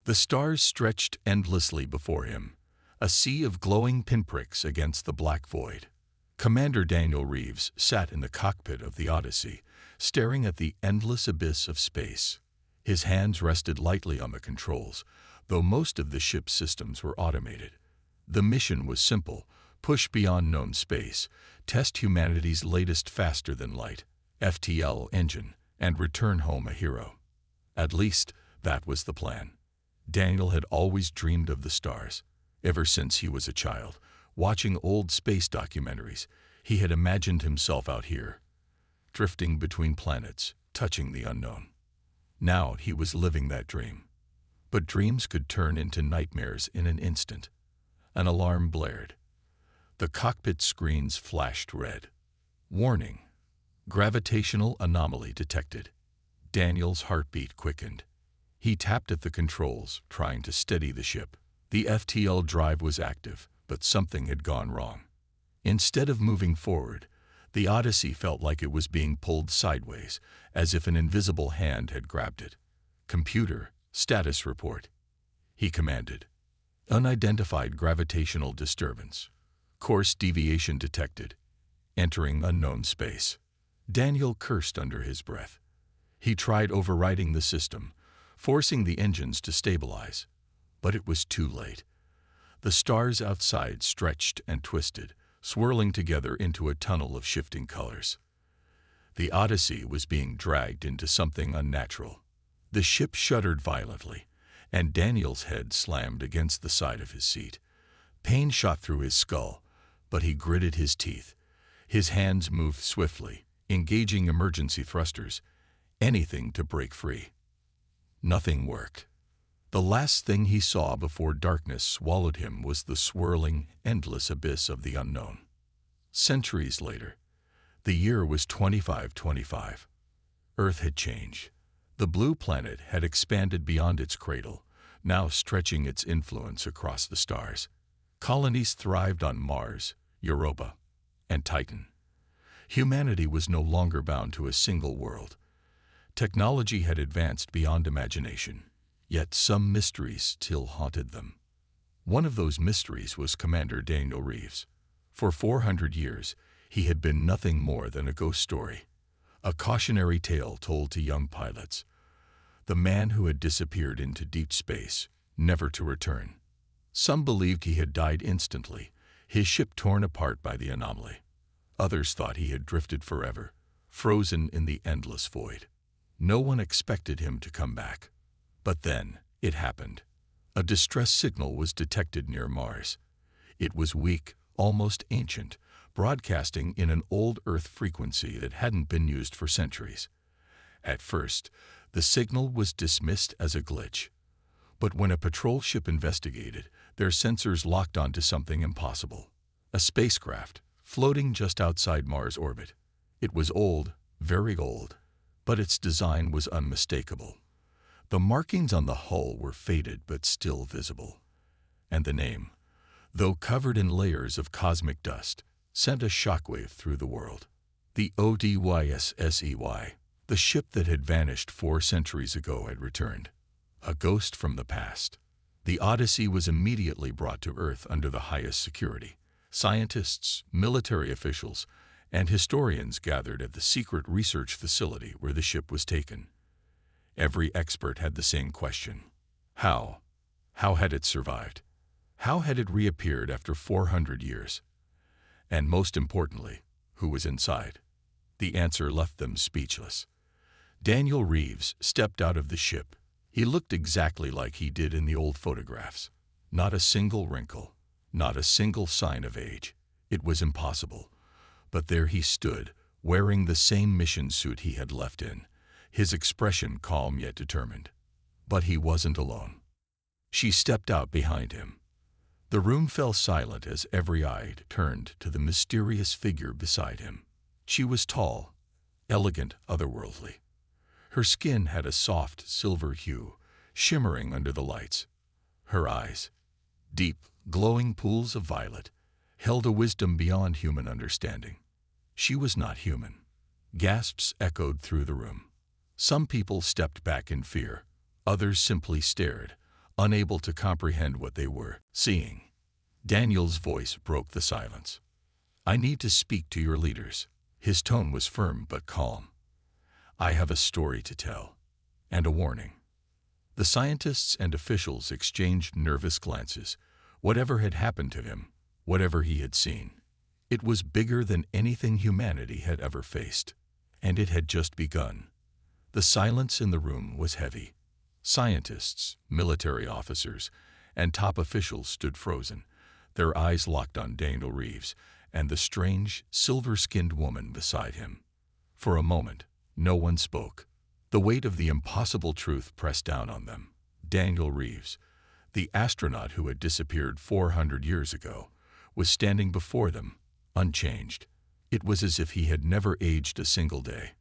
The stars stretched endlessly before him, a sea of glowing pinpricks against the black void. Commander Daniel Reeves sat in the cockpit of the Odyssey, staring at the endless abyss of space. His hands rested lightly on the controls, though most of the ship's systems were automated. The mission was simple: push beyond known space, test humanity's latest faster-than-light FTL engine, and return home a hero. At least, that was the plan. Daniel had always dreamed of the stars. Ever since he was a child, watching old space documentaries, he had imagined himself out here, drifting between planets, touching the unknown. Now he was living that dream. But dreams could turn into nightmares in an instant. An alarm blared. The cockpit screens flashed red. Warning: gravitational anomaly detected. Daniel's heartbeat quickened. He tapped at the controls, trying to steady the ship. The FTL drive was active, but something had gone wrong. Instead of moving forward, the Odyssey felt like it was being pulled sideways, as if an invisible hand had grabbed it. "Computer, status report," he commanded. "Unidentified gravitational disturbance. Course deviation detected. Entering unknown space." Daniel cursed under his breath. He tried overriding the system, forcing the engines to stabilize. But it was too late. The stars outside stretched and twisted, swirling together into a tunnel of shifting colors. The Odyssey was being dragged into something unnatural. The ship shuddered violently, and Daniel's head slammed against the side of his seat. Pain shot through his skull, but he gritted his teeth. His hands moved swiftly, engaging emergency thrusters, anything to break free. Nothing worked. The last thing he saw before darkness swallowed him was the swirling, endless abyss of the unknown. Centuries later, the year was 2525. Earth had changed. The blue planet had expanded beyond its cradle, now stretching its influence across the stars. Colonies thrived on Mars, Europa, and Titan. Humanity was no longer bound to a single world. Technology had advanced beyond imagination, yet some mysteries still haunted them. One of those mysteries was Commander Daniel Reeves. For 400 years, he had been nothing more than a ghost story, a cautionary tale told to young pilots. The man who had disappeared into deep space, never to return. Some believed he had died instantly, his ship torn apart by the anomaly. Others thought he had drifted forever, frozen in the endless void. No one expected him to come back. But then, it happened. A distress signal was detected near Mars. It was weak, almost ancient, broadcasting in an old Earth frequency that hadn't been used for centuries. At first, the signal was dismissed as a glitch. But when a patrol ship investigated, their sensors locked onto something impossible. A spacecraft, floating just outside Mars' orbit. It was old, very old, but its design was unmistakable. The markings on the hull were faded but still visible. And the name, though covered in layers of cosmic dust, sent a shockwave through the world. The ODYSSEY, the ship that had vanished 4 centuries ago, had returned. A ghost from the past. The Odyssey was immediately brought to Earth under the highest security. Scientists, military officials, and historians gathered at the secret research facility where the ship was taken. Every expert had the same question. How? How had it survived? How had it reappeared after 400 years? And most importantly, who was inside? The answer left them speechless. Daniel Reeves stepped out of the ship. He looked exactly like he did in the old photographs. Not a single wrinkle, not a single sign of age. It was impossible. But there he stood, wearing the same mission suit he had left in, his expression calm yet determined. But he wasn't alone. She stepped out behind him. The room fell silent as every eye turned to the mysterious figure beside him. She was tall, elegant, otherworldly. Her skin had a soft silver hue, shimmering under the lights. Her eyes, deep, glowing pools of violet, held a wisdom beyond human understanding. She was not human. Gasps echoed through the room. Some people stepped back in fear. Others simply stared, unable to comprehend what they were seeing. Daniel's voice broke the silence. "I need to speak to your leaders." His tone was firm but calm. "I have a story to tell, and a warning." The scientists and officials exchanged nervous glances. Whatever had happened to him, whatever he had seen, it was bigger than anything humanity had ever faced. And it had just begun. The silence in the room was heavy. Scientists, military officers, and top officials stood frozen, their eyes locked on Daniel Reeves and the strange, silver-skinned woman beside him. For a moment, no one spoke. The weight of the impossible truth pressed down on them. Daniel Reeves, the astronaut who had disappeared 400 years ago, was standing before them, unchanged. It was as if he had never aged a single day.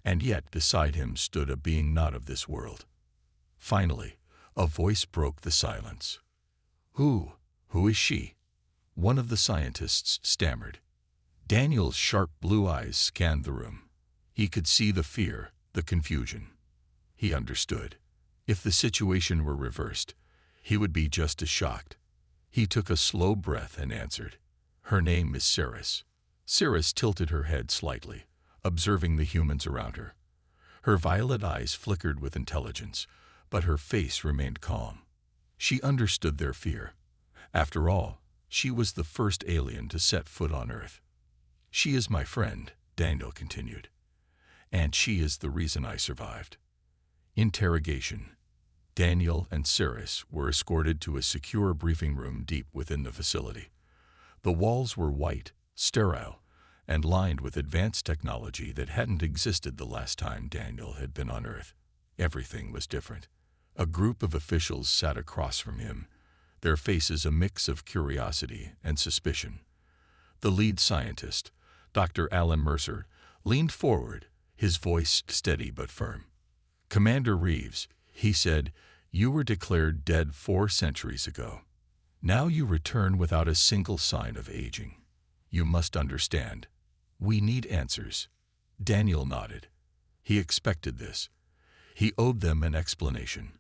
And yet beside him stood a being not of this world. Finally, a voice broke the silence. Who is she?" one of the scientists stammered. Daniel's sharp blue eyes scanned the room. He could see the fear, the confusion. He understood. If the situation were reversed, he would be just as shocked. He took a slow breath and answered, "Her name is Ceres." Ceres tilted her head slightly, observing the humans around her. Her violet eyes flickered with intelligence, but her face remained calm. She understood their fear. After all, she was the first alien to set foot on Earth. "She is my friend," Daniel continued, "and she is the reason I survived." Interrogation. Daniel and Ceres were escorted to a secure briefing room deep within the facility. The walls were white, sterile, and lined with advanced technology that hadn't existed the last time Daniel had been on Earth. Everything was different. A group of officials sat across from him, their faces a mix of curiosity and suspicion. The lead scientist, Dr. Alan Mercer, leaned forward, his voice steady but firm. "Commander Reeves," he said, "you were declared dead 4 centuries ago. Now you return without a single sign of aging. You must understand. We need answers." Daniel nodded. He expected this. He owed them an explanation.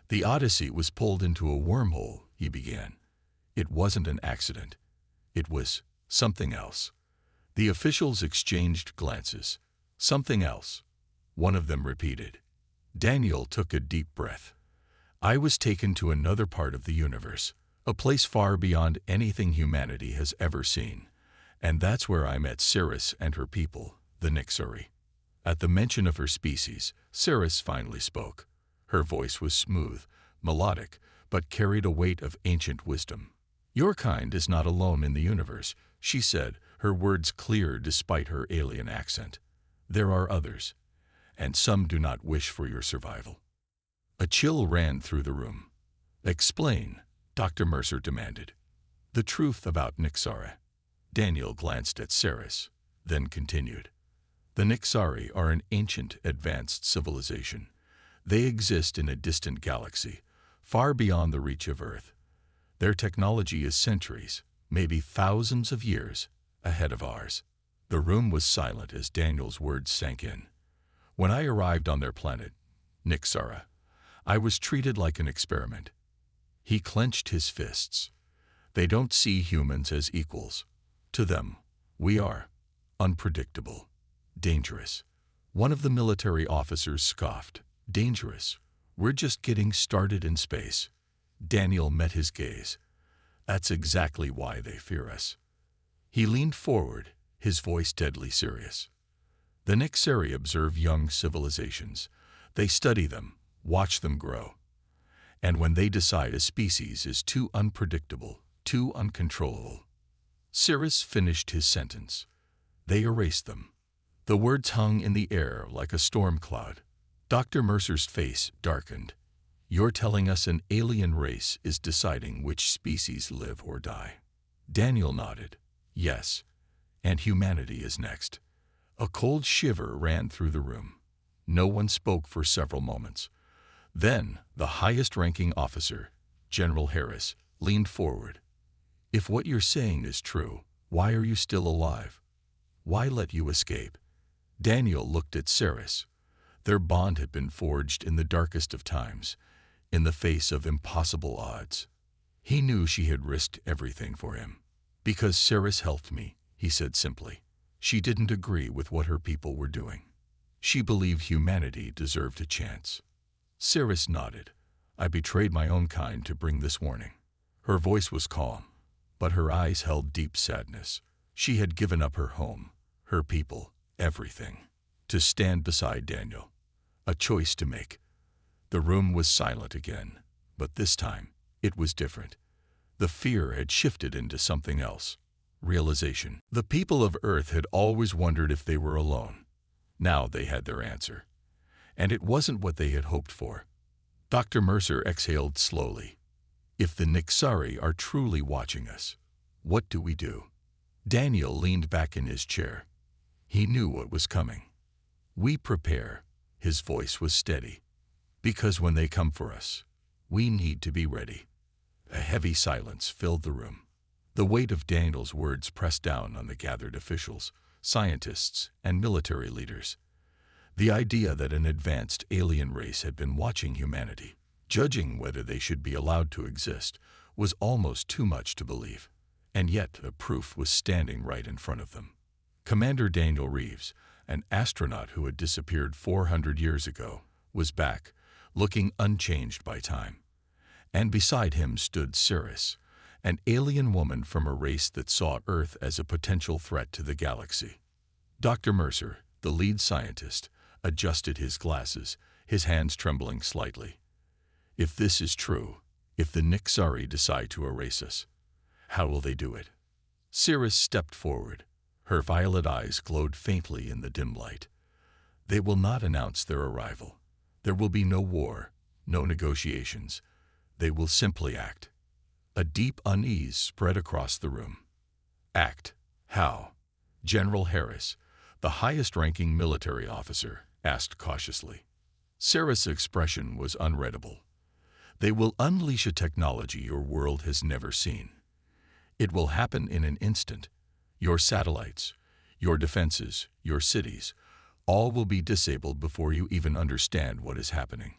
"The Odyssey was pulled into a wormhole," he began. "It wasn't an accident. It was something else." The officials exchanged glances. "Something else," one of them repeated. Daniel took a deep breath. "I was taken to another part of the universe, a place far beyond anything humanity has ever seen. And that's where I met Ceres and her people, the Nixuri." At the mention of her species, Ceres finally spoke. Her voice was smooth, melodic, but carried a weight of ancient wisdom. "Your kind is not alone in the universe," she said, her words clear despite her alien accent. "There are others, and some do not wish for your survival." A chill ran through the room. "Explain," Dr. Mercer demanded. "The truth about Nixari." Daniel glanced at Ceres, then continued. "The Nixari are an ancient, advanced civilization. They exist in a distant galaxy, far beyond the reach of Earth. Their technology is centuries, maybe thousands of years, ahead of ours." The room was silent as Daniel's words sank in. "When I arrived on their planet, Nixara, I was treated like an experiment." He clenched his fists. "They don't see humans as equals. To them, we are unpredictable, dangerous." One of the military officers scoffed. "Dangerous? We're just getting started in space." Daniel met his gaze. "That's exactly why they fear us." He leaned forward, his voice deadly serious. "The Nixari observe young civilizations. They study them, watch them grow. And when they decide a species is too unpredictable, too uncontrollable." Ceres finished his sentence. "They erase them." The words hung in the air like a storm cloud. Dr. Mercer's face darkened. "You're telling us an alien race is deciding which species live or die?" Daniel nodded. "Yes, and humanity is next." A cold shiver ran through the room. No one spoke for several moments. Then, the highest-ranking officer, General Harris, leaned forward. "If what you're saying is true, why are you still alive? Why let you escape?" Daniel looked at Ceres. Their bond had been forged in the darkest of times. in the face of impossible odds. He knew she had risked everything for him. "Because Ceres helped me," he said simply. She didn't agree with what her people were doing. She believed humanity deserved a chance. Ceres nodded. "I betrayed my own kind to bring this warning." Her voice was calm, but her eyes held deep sadness. She had given up her home, her people, everything, to stand beside Daniel. A choice to make. The room was silent again, but this time it was different. The fear had shifted into something else. Realization. The people of Earth had always wondered if they were alone. Now they had their answer. And it wasn't what they had hoped for. Dr. Mercer exhaled slowly. "If the Nixari are truly watching us, what do we do?" Daniel leaned back in his chair. He knew what was coming. "We prepare," his voice was steady. "Because when they come for us, we need to be ready." A heavy silence filled the room. The weight of Daniel's words pressed down on the gathered officials, scientists, and military leaders. The idea that an advanced alien race had been watching humanity, judging whether they should be allowed to exist, was almost too much to believe. And yet the proof was standing right in front of them. Commander Daniel Reeves, an astronaut who had disappeared 400 years ago, was back, looking unchanged by time. And beside him stood Ceres, an alien woman from a race that saw Earth as a potential threat to the galaxy. Dr. Mercer, the lead scientist, adjusted his glasses, his hands trembling slightly. "If this is true, if the Nixari decide to erase us, how will they do it?" Ceres stepped forward. Her violet eyes glowed faintly in the dim light. "They will not announce their arrival. There will be no war, no negotiations. They will simply act." A deep unease spread across the room. "Act? How?" General Harris, the highest-ranking military officer, asked cautiously. Ceres' expression was unreadable. "They will unleash a technology your world has never seen. It will happen in an instant. Your satellites, your defenses, your cities, all will be disabled before you even understand what is happening."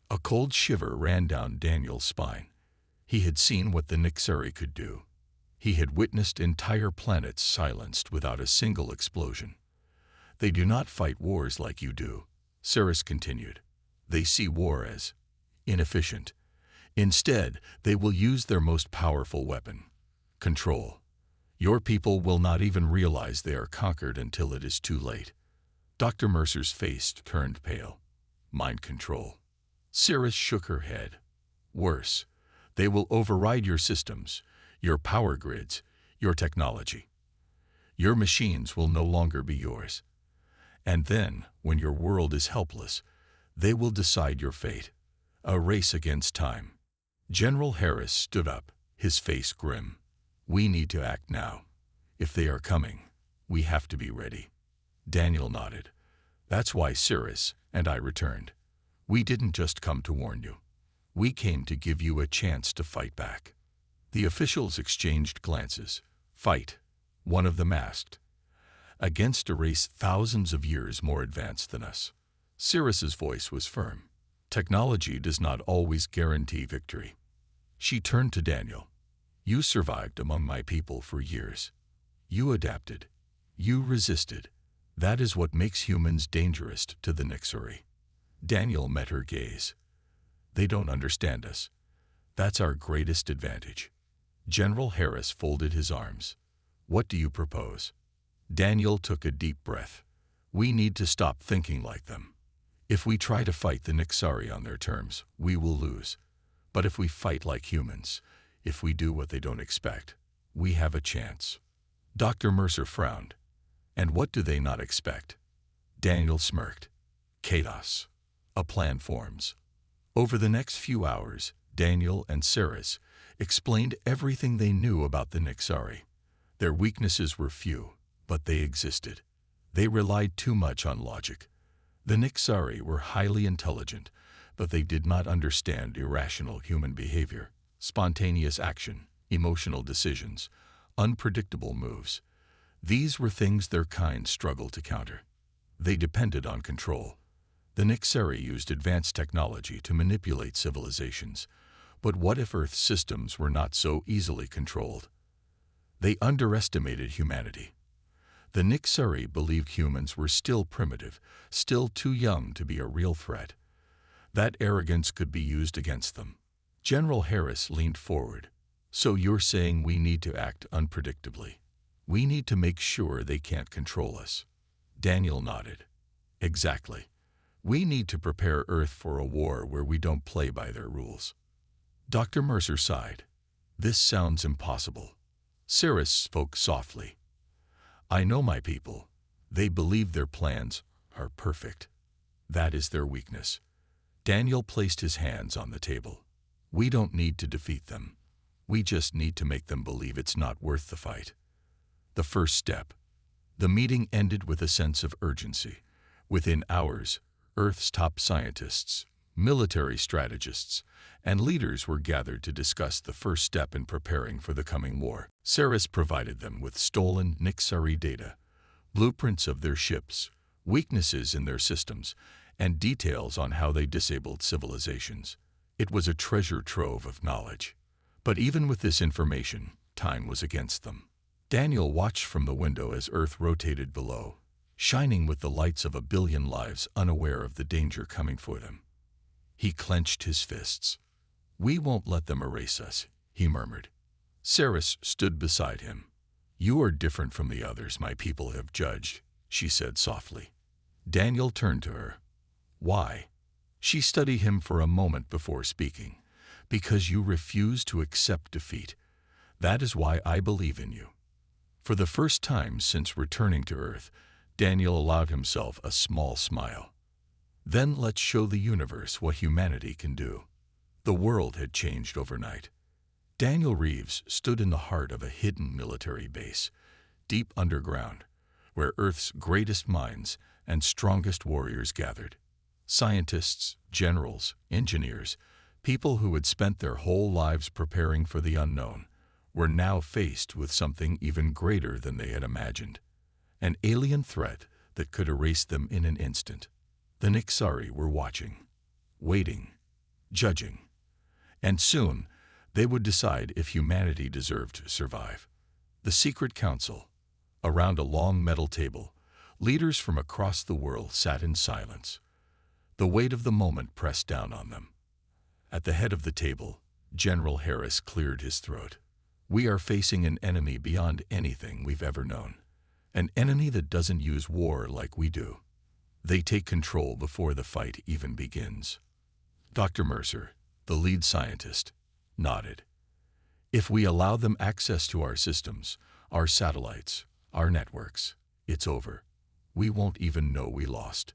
A cold shiver ran down Daniel's spine. He had seen what the Nixari could do. He had witnessed entire planets silenced without a single explosion. "They do not fight wars like you do," Ceres continued. "They see war as inefficient. Instead, they will use their most powerful weapon: control. Your people will not even realize they are conquered until it is too late." Dr. Mercer's face turned pale. "Mind control." Ceres shook her head. "Worse. They will override your systems, your power grids, your technology. Your machines will no longer be yours. And then, when your world is helpless, they will decide your fate. A race against time." General Harris stood up, his face grim. "We need to act now. If they are coming, we have to be ready." Daniel nodded. "That's why Ceres and I returned. We didn't just come to warn you. We came to give you a chance to fight back." The officials exchanged glances. "Fight," one of them asked. "Against a race thousands of years more advanced than us." Ceres's voice was firm. "Technology does not always guarantee victory." She turned to Daniel. "You survived among my people for years. You adapted. You resisted. That is what makes humans dangerous to the Nixari." Daniel met her gaze. "They don't understand us. That's our greatest advantage." General Harris folded his arms. "What do you propose?" Daniel took a deep breath. "We need to stop thinking like them. If we try to fight the Nixari on their terms, we will lose. But if we fight like humans, if we do what they don't expect, we have a chance." Dr. Mercer frowned. "And what do they not expect?" Daniel smirked. "Chaos. A plan forms." Over the next few hours, Daniel and Ceres explained everything they knew about the Nixari. Their weaknesses were few, but they existed. They relied too much on logic. The Nixari were highly intelligent, but they did not understand irrational human behavior, spontaneous action, emotional decisions, unpredictable moves. These were things their kind struggled to counter. They depended on control. The Nixeri used advanced technology to manipulate civilizations, but what if Earth's systems were not so easily controlled? They underestimated humanity. The Nixeri believed humans were still primitive, still too young to be a real threat. That arrogance could be used against them. General Harris leaned forward. So you're saying we need to act unpredictably? We need to make sure they can't control us. Daniel nodded. Exactly. We need to prepare Earth for a war where we don't play by their rules. Dr. Mercer sighed. This sounds impossible. Cyrus spoke softly. I know my people. They believe their plans are perfect. That is their weakness. Daniel placed his hands on the table. We don't need to defeat them. We just need to make them believe it's not worth the fight. The first step. The meeting ended with a sense of urgency. Within hours, Earth's top scientists, military strategists, and leaders were gathered to discuss the first step in preparing for the coming war. Cyrus provided them with stolen Nixeri data, blueprints of their ships, weaknesses in their systems, and details on how they disabled civilizations. It was a treasure trove of knowledge. But even with this information, time was against them. Daniel watched from the window as Earth rotated below, shining with the lights of a billion lives unaware of the danger coming for them. He clenched his fists. We won't let them erase us, he murmured. Cyrus stood beside him. You are different from the others my people have judged, she said softly. Daniel turned to her. Why? She studied him for a moment before speaking. Because you refuse to accept defeat. That is why I believe in you. For the first time since returning to Earth, Daniel allowed himself a small smile. Then let's show the universe what humanity can do. The world had changed overnight. Daniel Reeves stood in the heart of a hidden military base, deep underground, where Earth's greatest minds and strongest warriors gathered. Scientists, generals, engineers, people who had spent their whole lives preparing for the unknown, were now faced with something even greater than they had imagined. An alien threat that could erase them in an instant. The Nixeri were watching, waiting, judging. And soon, they would decide if humanity deserved to survive. The Secret Council. Around a long metal table, leaders from across the world sat in silence. The weight of the moment pressed down on them. At the head of the table, General Harris cleared his throat. We are facing an enemy beyond anything we've ever known. An enemy that doesn't use war like we do. They take control before the fight even begins. Dr. Mercer, the lead scientist, nodded. If we allow them access to our systems, our satellites, our networks, it's over. We won't even know we lost.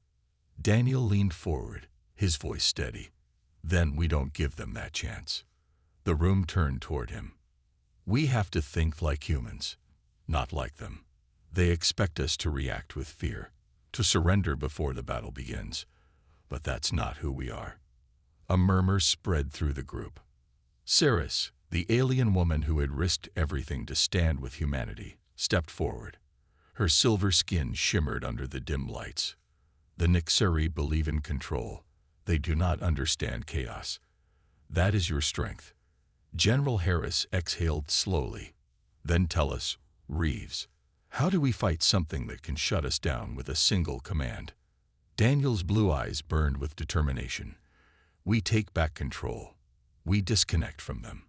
Daniel leaned forward, his voice steady. Then we don't give them that chance. The room turned toward him. We have to think like humans, not like them. They expect us to react with fear, to surrender before the battle begins. But that's not who we are. A murmur spread through the group. Cyrus, the alien woman who had risked everything to stand with humanity, stepped forward. Her silver skin shimmered under the dim lights. The Nixeri believe in control. They do not understand chaos. That is your strength. General Harris exhaled slowly. Then tell us, Reeves, how do we fight something that can shut us down with a single command? Daniel's blue eyes burned with determination. We take back control. We disconnect from them.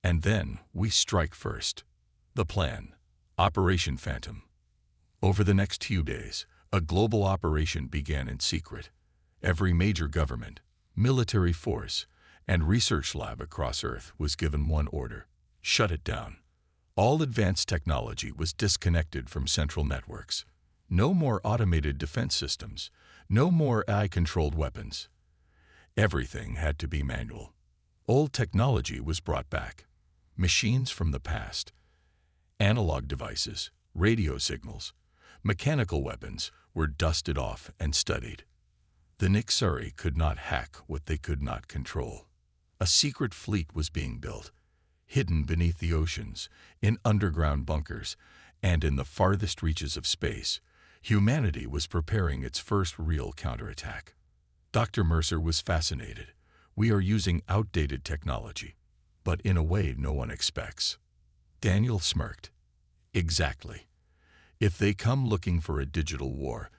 And then we strike first. The plan, Operation Phantom. Over the next few days, a global operation began in secret. Every major government, military force, and research lab across Earth was given one order: shut it down. All advanced technology was disconnected from central networks. No more automated defense systems, no more AI-controlled weapons. Everything had to be manual. Old technology was brought back. Machines from the past, analog devices, radio signals, mechanical weapons were dusted off and studied. The Nixeri could not hack what they could not control. A secret fleet was being built, hidden beneath the oceans, in underground bunkers, and in the farthest reaches of space. Humanity was preparing its first real counterattack. Dr. Mercer was fascinated. We are using outdated technology, but in a way no one expects. Daniel smirked. Exactly. If they come looking for a digital war,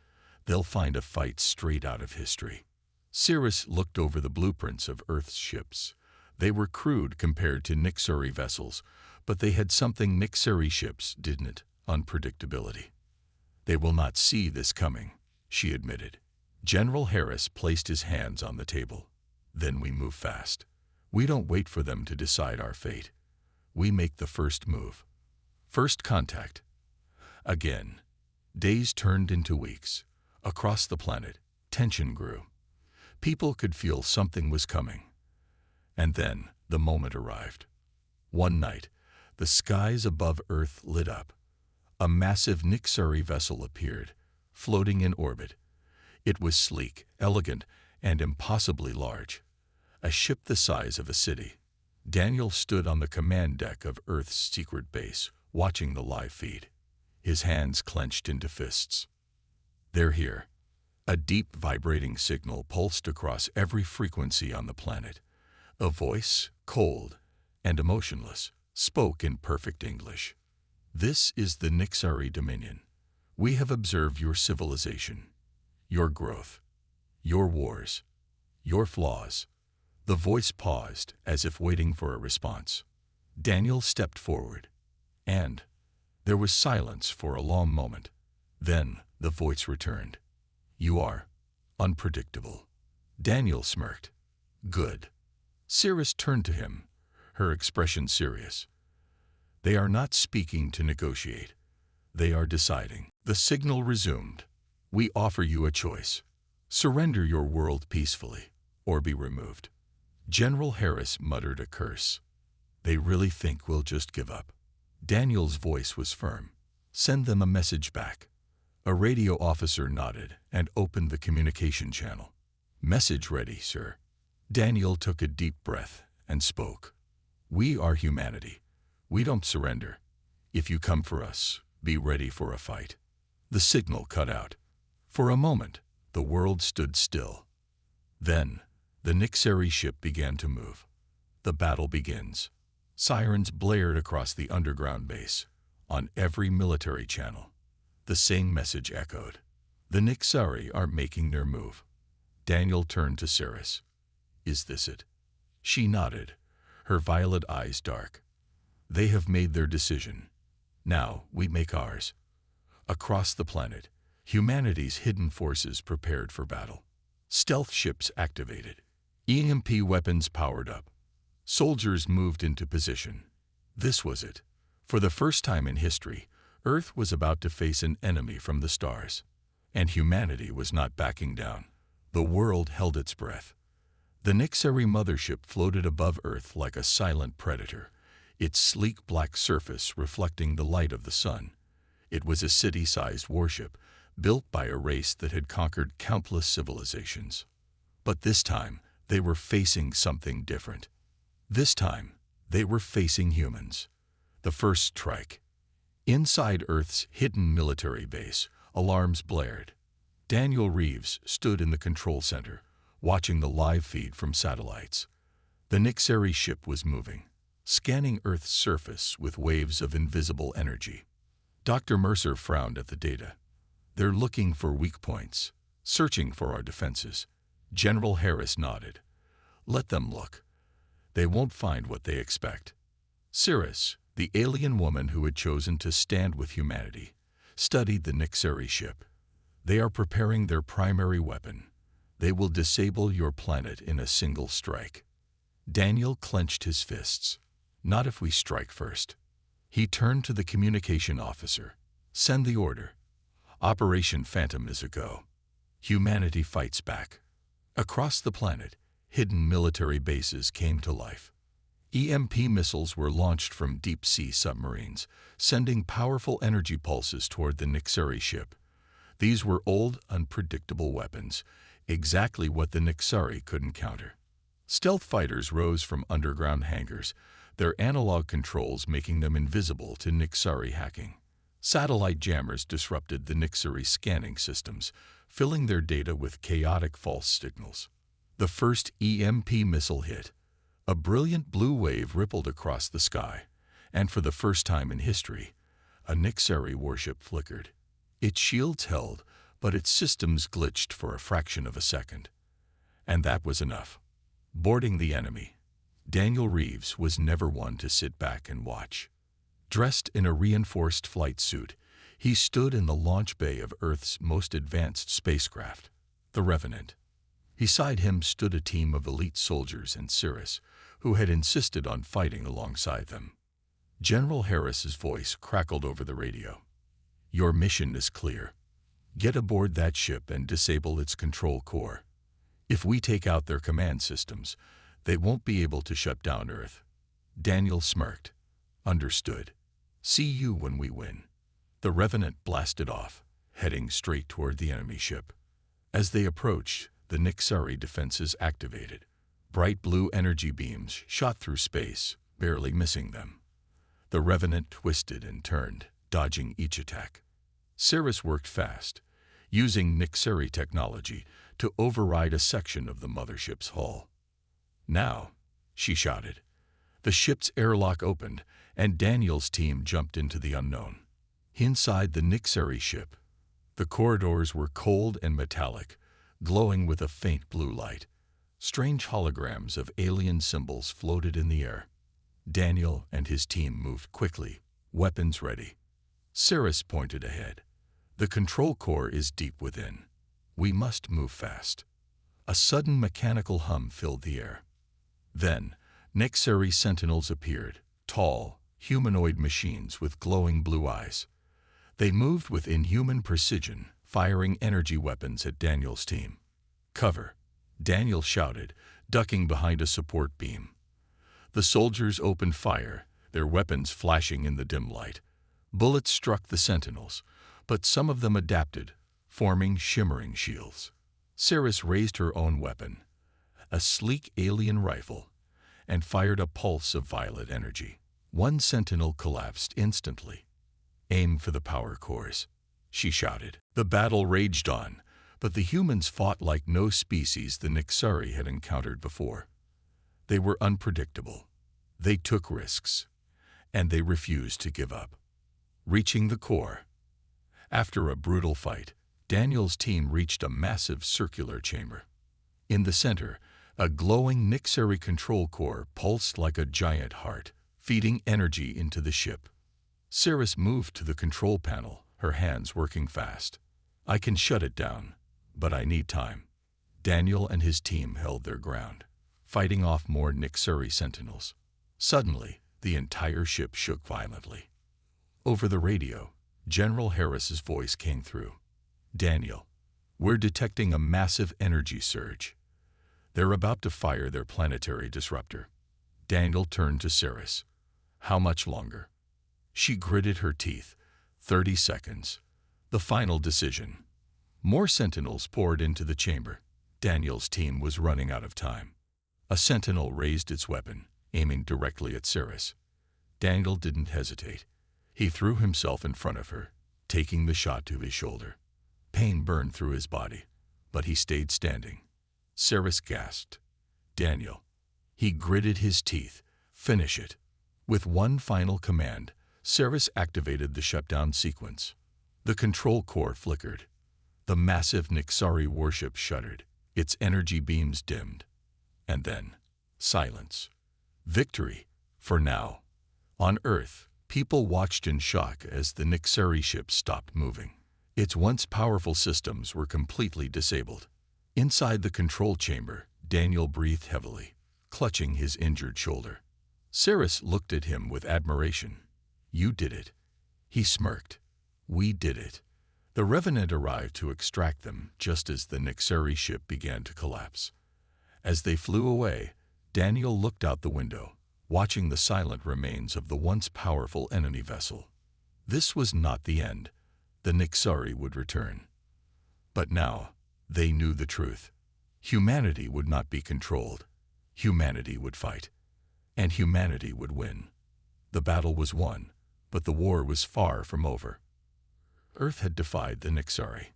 they'll find a fight straight out of history. Cirrus looked over the blueprints of Earth's ships. They were crude compared to Nixari vessels, but they had something Nixari ships didn't: unpredictability. They will not see this coming, she admitted. General Harris placed his hands on the table. Then we move fast. We don't wait for them to decide our fate. We make the first move. First contact. Again. Days turned into weeks. Across the planet, tension grew. People could feel something was coming. And then the moment arrived. One night, the skies above Earth lit up. A massive Nixari vessel appeared, floating in orbit. It was sleek, elegant, and impossibly large. A ship the size of a city. Daniel stood on the command deck of Earth's secret base, watching the live feed. His hands clenched into fists. They're here. A deep, vibrating signal pulsed across every frequency on the planet. A voice, cold and emotionless, spoke in perfect English. This is the Nixari Dominion. We have observed your civilization, your growth, your wars, your flaws. The voice paused, as if waiting for a response. Daniel stepped forward, and there was silence for a long moment. Then the voice returned. You are unpredictable. Daniel smirked. Good. Cirrus turned to him, her expression serious. They are not speaking to negotiate. They are deciding. The signal resumed. We offer you a choice. Surrender your world peacefully, or be removed. General Harris muttered a curse. They really think we'll just give up. Daniel's voice was firm. Send them a message back. A radio officer nodded and opened the communication channel. Message ready, sir. Daniel took a deep breath and spoke. We are humanity. We don't surrender. If you come for us, be ready for a fight. The signal cut out. For a moment, the world stood still. Then, the Nixari ship began to move. The battle begins. Sirens blared across the underground base. On every military channel, the same message echoed. The Nixari are making their move. Daniel turned to Cirrus. Is this it? She nodded, her violet eyes dark. They have made their decision. Now we make ours. Across the planet, humanity's hidden forces prepared for battle. Stealth ships activated. EMP weapons powered up. Soldiers moved into position. This was it. For the first time in history, Earth was about to face an enemy from the stars. And humanity was not backing down. The world held its breath. The Nixari mothership floated above Earth like a silent predator, its sleek black surface reflecting the light of the sun. It was a city-sized warship, built by a race that had conquered countless civilizations. But this time, they were facing something different. This time, they were facing humans. The first strike. Inside Earth's hidden military base, alarms blared. Daniel Reeves stood in the control center, watching the live feed from satellites. The Nixari ship was moving, scanning Earth's surface with waves of invisible energy. Dr. Mercer frowned at the data. They're looking for weak points, searching for our defenses. General Harris nodded. Let them look. They won't find what they expect. Cirrus, the alien woman who had chosen to stand with humanity, studied the Nixari ship. They are preparing their primary weapon. They will disable your planet in a single strike. Daniel clenched his fists. Not if we strike first. He turned to the communication officer. Send the order. Operation Phantom is a go. Humanity fights back. Across the planet, hidden military bases came to life. EMP missiles were launched from deep-sea submarines, sending powerful energy pulses toward the Nixari ship. These were old, unpredictable weapons, exactly what the Nixari couldn't counter. Stealth fighters rose from underground hangars, their analog controls making them invisible to Nixari hacking. Satellite jammers disrupted the Nixari scanning systems, filling their data with chaotic false signals. The first EMP missile hit. A brilliant blue wave rippled across the sky, and for the first time in history, a Nixari warship flickered. Its shields held, but its systems glitched for a fraction of a second. And that was enough. Boarding the enemy, Daniel Reeves was never one to sit back and watch. Dressed in a reinforced flight suit, he stood in the launch bay of Earth's most advanced spacecraft, the Revenant. Beside him stood a team of elite soldiers and Cirrus, who had insisted on fighting alongside them. General Harris's voice crackled over the radio. "Your mission is clear. Get aboard that ship and disable its control core. If we take out their command systems, they won't be able to shut down Earth." Daniel smirked. "Understood. See you when we win." The Revenant blasted off, heading straight toward the enemy ship. As they approached, the Nixari defenses activated. Bright blue energy beams shot through space, barely missing them. The Revenant twisted and turned, dodging each attack. Cirrus worked fast, using Nixari technology to override a section of the mothership's hull. "Now," she shouted. The ship's airlock opened, and Daniel's team jumped into the unknown. Inside the Nixari ship, the corridors were cold and metallic, glowing with a faint blue light. Strange holograms of alien symbols floated in the air. Daniel and his team moved quickly, weapons ready. Cirrus pointed ahead. "The control core is deep within. We must move fast." A sudden mechanical hum filled the air. Then, Nixari sentinels appeared, tall, humanoid machines with glowing blue eyes. They moved with inhuman precision, firing energy weapons at Daniel's team. "Cover!" Daniel shouted, ducking behind a support beam. The soldiers opened fire, their weapons flashing in the dim light. Bullets struck the sentinels, but some of them adapted, forming shimmering shields. Cirrus raised her own weapon, a sleek alien rifle, and fired a pulse of violet energy. One sentinel collapsed instantly. "Aim for the power cores," she shouted. The battle raged on, but the humans fought like no species the Nixari had encountered before. They were unpredictable. They took risks, and they refused to give up. Reaching the core. After a brutal fight, Daniel's team reached a massive circular chamber. In the center, a glowing Nixari control core pulsed like a giant heart, feeding energy into the ship. Cirrus moved to the control panel, her hands working fast. "I can shut it down, but I need time." Daniel and his team held their ground, fighting off more Nixari sentinels. Suddenly, the entire ship shook violently. Over the radio, General Harris's voice came through. "Daniel, we're detecting a massive energy surge. They're about to fire their planetary disruptor." Daniel turned to Cirrus. "How much longer?" She gritted her teeth. 30 seconds. The final decision. More sentinels poured into the chamber. Daniel's team was running out of time. A sentinel raised its weapon, aiming directly at Cirrus. Daniel didn't hesitate. He threw himself in front of her, taking the shot to his shoulder. Pain burned through his body, but he stayed standing. Cirrus gasped. "Daniel." He gritted his teeth. "Finish it." With one final command, Cirrus activated the shutdown sequence. The control core flickered. The massive Nixari warship shuddered. Its energy beams dimmed. And then, silence. Victory, for now. On Earth, people watched in shock as the Nixari ship stopped moving. Its once powerful systems were completely disabled. Inside the control chamber, Daniel breathed heavily, clutching his injured shoulder. Cirrus looked at him with admiration. "You did it." He smirked. "We did it." The Revenant arrived to extract them just as the Nixari ship began to collapse. As they flew away, Daniel looked out the window, watching the silent remains of the once powerful enemy vessel. This was not the end. The Nixari would return. But now, they knew the truth. Humanity would not be controlled. Humanity would fight. And humanity would win. The battle was won, but the war was far from over. Earth had defied the Nixari.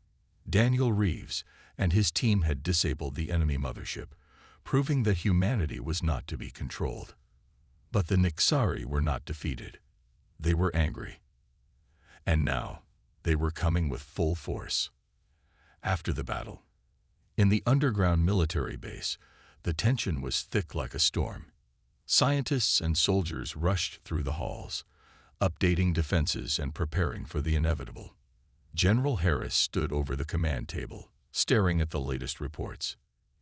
Daniel Reeves and his team had disabled the enemy mothership, proving that humanity was not to be controlled. But the Nixari were not defeated. They were angry. And now, they were coming with full force. After the battle, in the underground military base, the tension was thick like a storm. Scientists and soldiers rushed through the halls, updating defenses and preparing for the inevitable. General Harris stood over the command table, staring at the latest reports.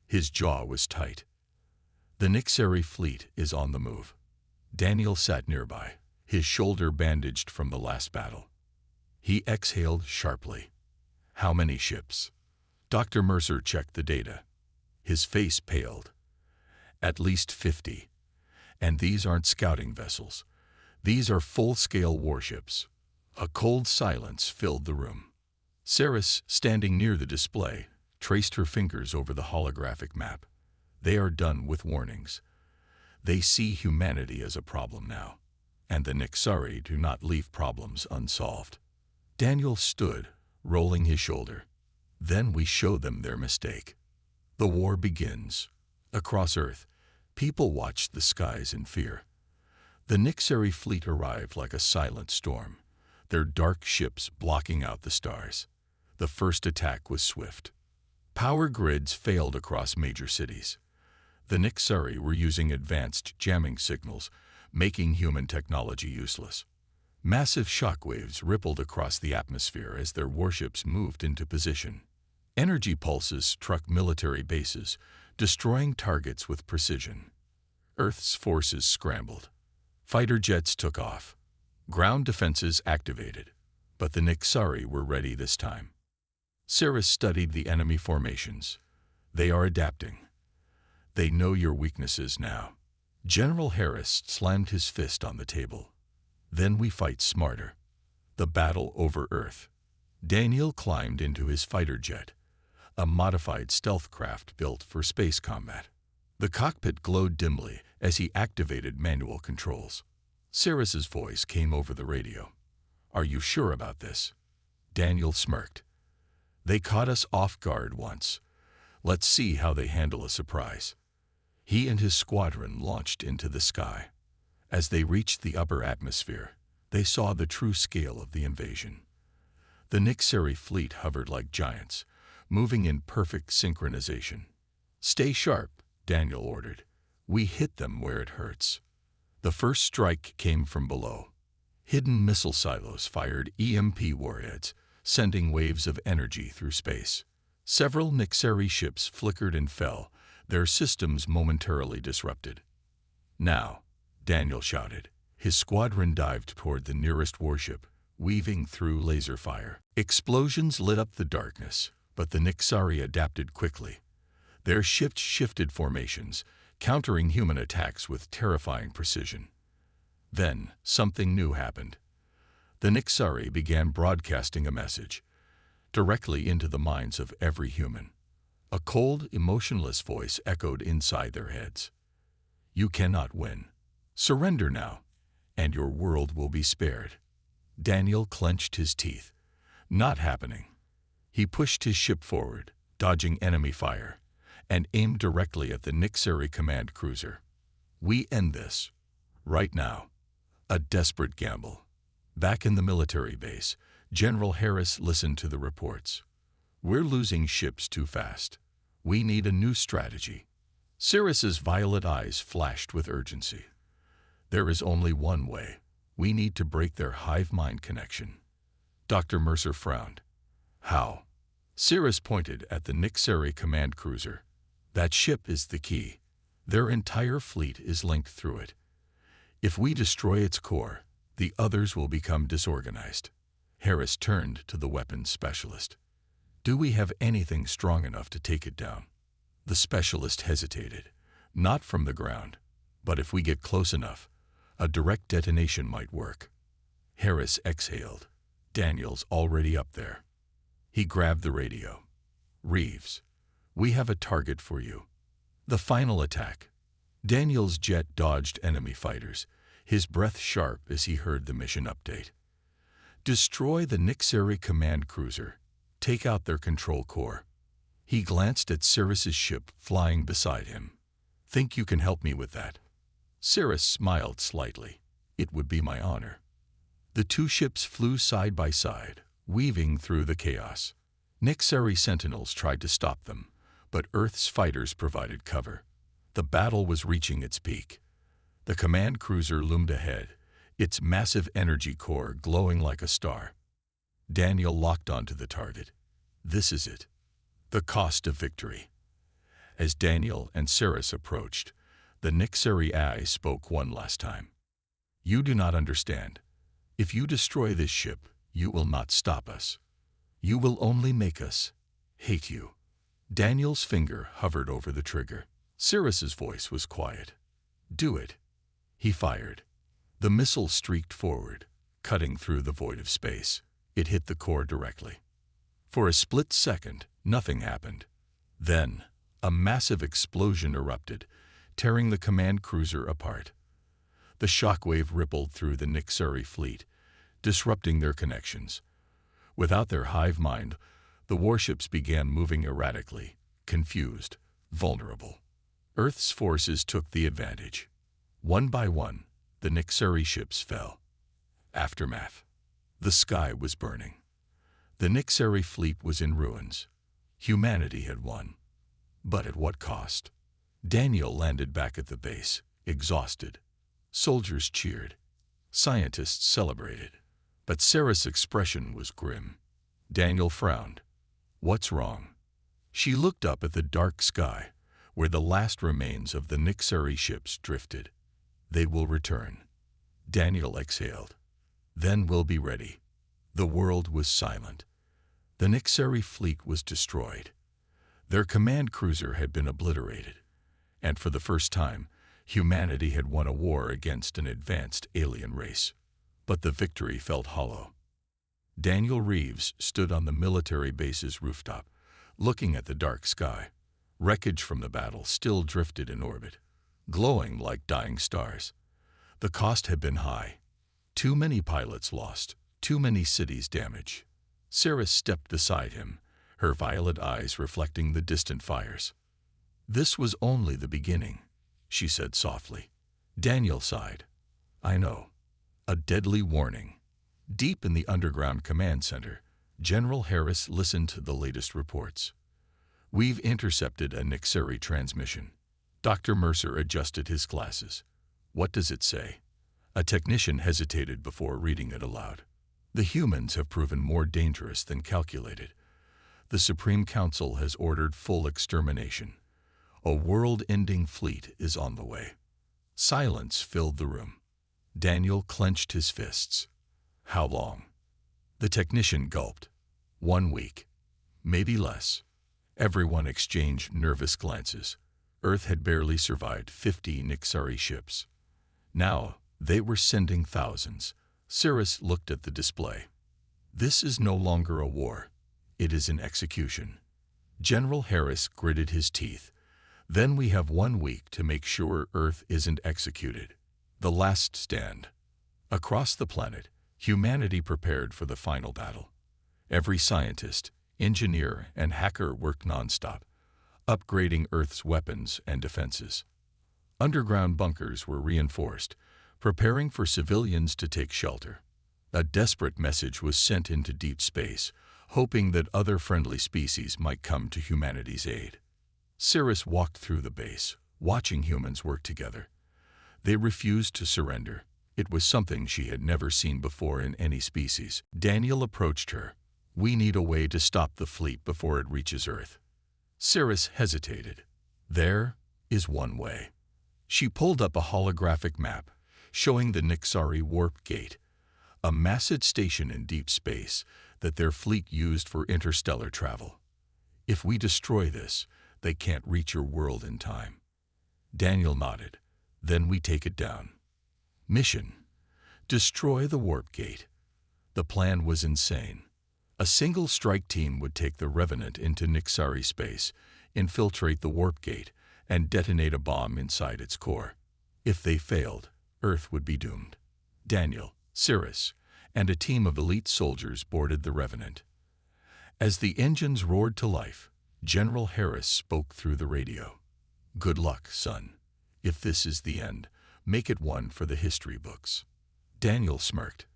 His jaw was tight. The Nixari fleet is on the move. Daniel sat nearby, his shoulder bandaged from the last battle. He exhaled sharply. How many ships? Dr. Mercer checked the data. His face paled. At least 50. And these aren't scouting vessels. These are full-scale warships. A cold silence filled the room. Saris, standing near the display, traced her fingers over the holographic map. They are done with warnings. They see humanity as a problem now, and the Nixari do not leave problems unsolved. Daniel stood, rolling his shoulder. Then we show them their mistake. The war begins. Across Earth, people watched the skies in fear. The Nixari fleet arrived like a silent storm, their dark ships blocking out the stars. The first attack was swift. Power grids failed across major cities. The Nixari were using advanced jamming signals, making human technology useless. Massive shockwaves rippled across the atmosphere as their warships moved into position. Energy pulses struck military bases, destroying targets with precision. Earth's forces scrambled. Fighter jets took off. Ground defenses activated. But the Nixari were ready this time. Saris studied the enemy formations. They are adapting. They know your weaknesses now. General Harris slammed his fist on the table. Then we fight smarter. The battle over Earth. Daniel climbed into his fighter jet, a modified stealth craft built for space combat. The cockpit glowed dimly as he activated manual controls. Saris's voice came over the radio. "Are you sure about this?" Daniel smirked. "They caught us off guard once. Let's see how they handle a surprise." He and his squadron launched into the sky. As they reached the upper atmosphere, they saw the true scale of the invasion. The Nixari fleet hovered like giants, moving in perfect synchronization. "Stay sharp," Daniel ordered. "We hit them where it hurts." The first strike came from below. Hidden missile silos fired EMP warheads, sending waves of energy through space. Several Nixari ships flickered and fell, their systems momentarily disrupted. "Now," Daniel shouted. His squadron dived toward the nearest warship, weaving through laser fire. Explosions lit up the darkness, but the Nixari adapted quickly. Their ships shifted formations, countering human attacks with terrifying precision. Then, something new happened. The Nixari began broadcasting a message, directly into the minds of every human. A cold, emotionless voice echoed inside their heads. "You cannot win. Surrender now, and your world will be spared." Daniel clenched his teeth. Not happening. He pushed his ship forward, dodging enemy fire, and aimed directly at the Nixari command cruiser. "We end this. Right now." A desperate gamble. Back in the military base, General Harris listened to the reports. "We're losing ships too fast. We need a new strategy." Saris's violet eyes flashed with urgency. "There is only one way. We need to break their hive mind connection." Dr. Mercer frowned. "How?" Saris pointed at the Nixari command cruiser. "That ship is the key. Their entire fleet is linked through it. If we destroy its core, the others will become disorganized." Harris turned to the weapons specialist. "Do we have anything strong enough to take it down?" The specialist hesitated. "Not from the ground, but if we get close enough, a direct detonation might work." Harris exhaled. Daniel's already up there. He grabbed the radio. "Reeves, we have a target for you." The final attack. Daniel's jet dodged enemy fighters, his breath sharp as he heard the mission update. Destroy the Nixari command cruiser. Take out their control core. He glanced at Cirrus's ship flying beside him. Think you can help me with that? Cirrus smiled slightly. It would be my honor. The two ships flew side by side, weaving through the chaos. Nixari sentinels tried to stop them, but Earth's fighters provided cover. The battle was reaching its peak. The command cruiser loomed ahead, its massive energy core glowing like a star. Daniel locked onto the target. This is it. The cost of victory. As Daniel and Cirrus approached, the Nixari eye spoke one last time. You do not understand. If you destroy this ship, you will not stop us. You will only make us hate you. Daniel's finger hovered over the trigger. Cirrus's voice was quiet. Do it. He fired. The missile streaked forward, cutting through the void of space. It hit the core directly. For a split second, nothing happened. Then, a massive explosion erupted, tearing the command cruiser apart. The shockwave rippled through the Nixari fleet, disrupting their connections. Without their hive mind, the warships began moving erratically, confused, vulnerable. Earth's forces took the advantage. One by one, the Nixari ships fell. Aftermath. The sky was burning. The Nixari fleet was in ruins. Humanity had won. But at what cost? Daniel landed back at the base, exhausted. Soldiers cheered. Scientists celebrated. But Sarah's expression was grim. Daniel frowned. What's wrong? She looked up at the dark sky, where the last remains of the Nixari ships drifted. They will return. Daniel exhaled. Then we'll be ready. The world was silent. The Nixari fleet was destroyed. Their command cruiser had been obliterated. And for the first time, humanity had won a war against an advanced alien race. But the victory felt hollow. Daniel Reeves stood on the military base's rooftop, looking at the dark sky. Wreckage from the battle still drifted in orbit, glowing like dying stars. The cost had been high. Too many pilots lost, too many cities damaged. Sarah stepped beside him, her violet eyes reflecting the distant fires. This was only the beginning, she said softly. Daniel sighed. I know. A deadly warning. Deep in the underground command center, General Harris listened to the latest reports. We've intercepted a Nixari transmission. Dr. Mercer adjusted his glasses. What does it say? A technician hesitated before reading it aloud. The humans have proven more dangerous than calculated. The Supreme Council has ordered full extermination. A world-ending fleet is on the way. Silence filled the room. Daniel clenched his fists. How long? The technician gulped. 1 week. Maybe less. Everyone exchanged nervous glances. Earth had barely survived 50 Nixari ships. Now, they were sending thousands. Cirrus looked at the display. This is no longer a war. It is an execution. General Harris gritted his teeth. Then we have 1 week to make sure Earth isn't executed. The last stand. Across the planet, humanity prepared for the final battle. Every scientist, engineer, and hacker worked nonstop, upgrading Earth's weapons and defenses. Underground bunkers were reinforced, preparing for civilians to take shelter. A desperate message was sent into deep space, hoping that other friendly species might come to humanity's aid. Cirrus walked through the base, watching humans work together. They refused to surrender. It was something she had never seen before in any species. Daniel approached her. We need a way to stop the fleet before it reaches Earth. Cirrus hesitated. There is one way. She pulled up a holographic map, showing the Nixari warp gate, a massive station in deep space that their fleet used for interstellar travel. If we destroy this, they can't reach your world in time. Daniel nodded. Then we take it down. Mission: destroy the warp gate. The plan was insane. A single strike team would take the Revenant into Nixari space, infiltrate the warp gate, and detonate a bomb inside its core. If they failed, Earth would be doomed. Daniel, Cirrus, and a team of elite soldiers boarded the Revenant. As the engines roared to life, General Harris spoke through the radio. "Good luck, son. If this is the end, make it one for the history books." Daniel smirked.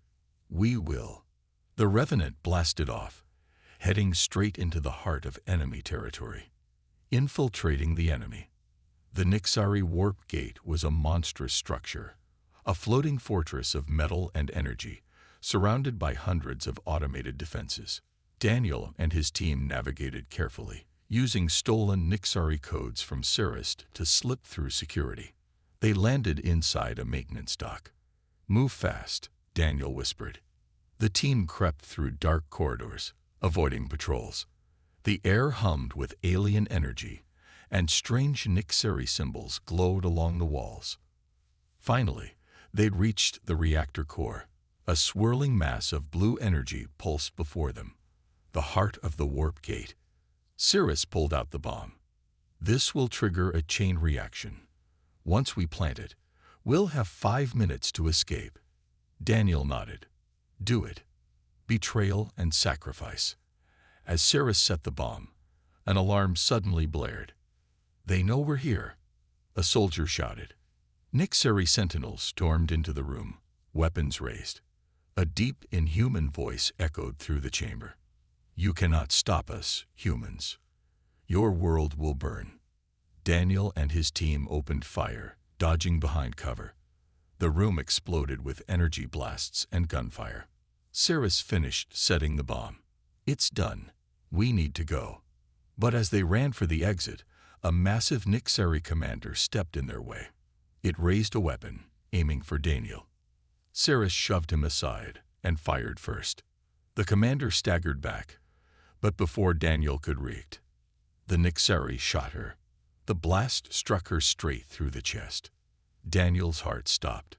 "We will." The Revenant blasted off, heading straight into the heart of enemy territory. Infiltrating the enemy. The Nixari Warp Gate was a monstrous structure, a floating fortress of metal and energy, surrounded by hundreds of automated defenses. Daniel and his team navigated carefully, using stolen Nixari codes from Cirrus to slip through security. They landed inside a maintenance dock. "Move fast," Daniel whispered. The team crept through dark corridors, avoiding patrols. The air hummed with alien energy, and strange Nixari symbols glowed along the walls. Finally, they'd reached the reactor core. A swirling mass of blue energy pulsed before them, the heart of the warp gate. Cirrus pulled out the bomb. "This will trigger a chain reaction. Once we plant it, we'll have 5 minutes to escape." Daniel nodded. "Do it. Betrayal and sacrifice." As Cirrus set the bomb, an alarm suddenly blared. "They know we're here," a soldier shouted. Nixari sentinels stormed into the room, weapons raised. A deep, inhuman voice echoed through the chamber. "You cannot stop us, humans. Your world will burn." Daniel and his team opened fire, dodging behind cover. The room exploded with energy blasts and gunfire. Cirrus finished setting the bomb. "It's done. We need to go." But as they ran for the exit, a massive Nixari commander stepped in their way. It raised a weapon, aiming for Daniel. Cirrus shoved him aside and fired first. The commander staggered back, but before Daniel could react, the Nixari shot her. The blast struck her straight through the chest. Daniel's heart stopped.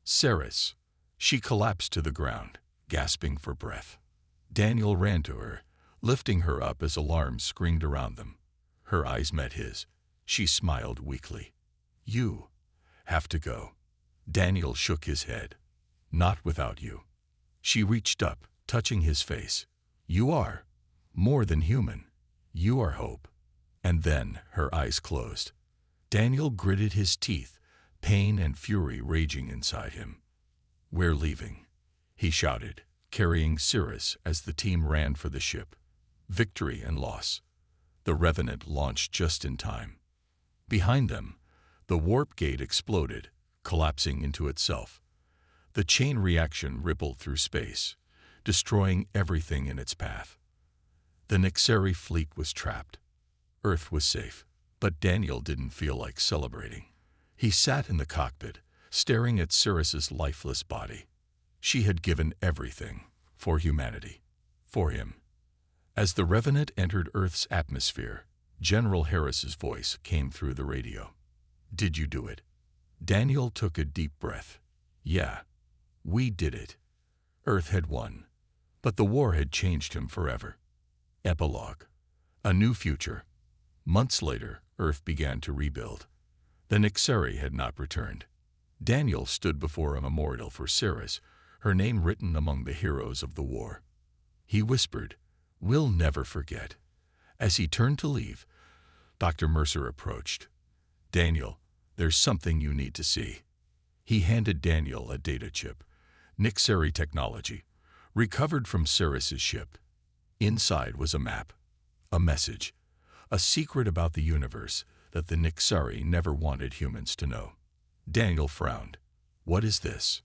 "Cirrus!" She collapsed to the ground, gasping for breath. Daniel ran to her, lifting her up as alarms screamed around them. Her eyes met his. She smiled weakly. "You have to go." Daniel shook his head. "Not without you." She reached up, touching his face. "You are more than human. You are hope." And then her eyes closed. Daniel gritted his teeth, pain and fury raging inside him. "We're leaving," he shouted, carrying Cirrus as the team ran for the ship. Victory and loss. The Revenant launched just in time. Behind them, the warp gate exploded, collapsing into itself. The chain reaction rippled through space, destroying everything in its path. The Nixari fleet was trapped. Earth was safe, but Daniel didn't feel like celebrating. He sat in the cockpit, staring at Cirrus's lifeless body. She had given everything for humanity, for him. As the Revenant entered Earth's atmosphere, General Harris's voice came through the radio. "Did you do it?" Daniel took a deep breath. "Yeah, we did it." Earth had won, but the war had changed him forever. Epilogue. A new future. Months later, Earth began to rebuild. The Nixari had not returned. Daniel stood before a memorial for Cirrus, her name written among the heroes of the war. He whispered, "We'll never forget." As he turned to leave, Dr. Mercer approached. "Daniel, there's something you need to see." He handed Daniel a data chip, Nixari technology, recovered from Cirrus's ship. Inside was a map, a message, a secret about the universe that the Nixari never wanted humans to know. Daniel frowned. "What is this?"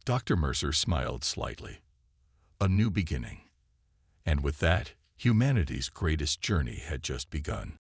Dr. Mercer smiled slightly. "A new beginning." And with that, humanity's greatest journey had just begun.